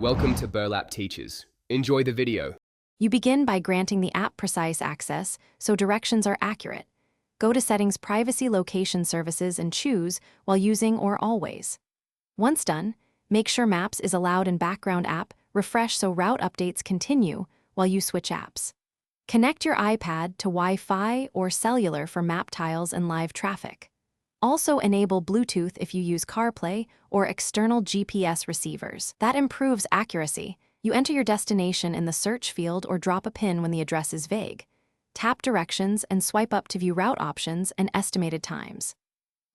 Welcome to Burlap Teachers. Enjoy the video. You begin by granting the app precise access so directions are accurate. Go to Settings, Privacy, Location Services and choose While Using or Always. Once done, make sure Maps is allowed in Background app, refresh so route updates continue while you switch apps. Connect your iPad to Wi-Fi or cellular for map tiles and live traffic. Also enable Bluetooth if you use CarPlay or external GPS receivers. That improves accuracy. You enter your destination in the search field or drop a pin when the address is vague. Tap directions and swipe up to view route options and estimated times.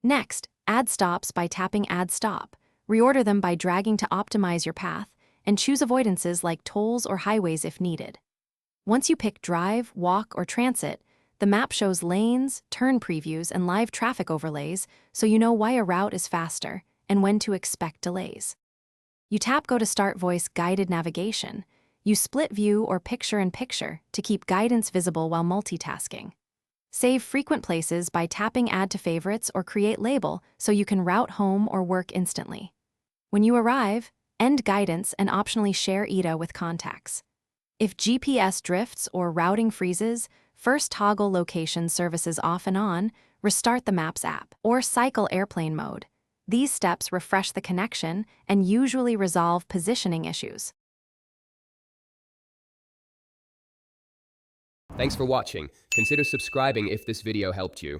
Next, add stops by tapping Add Stop. Reorder them by dragging to optimize your path, and choose avoidances like tolls or highways if needed. Once you pick drive, walk, or transit, the map shows lanes, turn previews, and live traffic overlays so you know why a route is faster and when to expect delays. You tap Go to start voice guided navigation. You split view or picture-in-picture to keep guidance visible while multitasking. Save frequent places by tapping Add to Favorites or Create Label so you can route home or work instantly. When you arrive, end guidance and optionally share ETA with contacts. If GPS drifts or routing freezes, first toggle location services off and on, restart the Maps app, or cycle airplane mode. These steps refresh the connection and usually resolve positioning issues. Thanks for watching. Consider subscribing if this video helped you.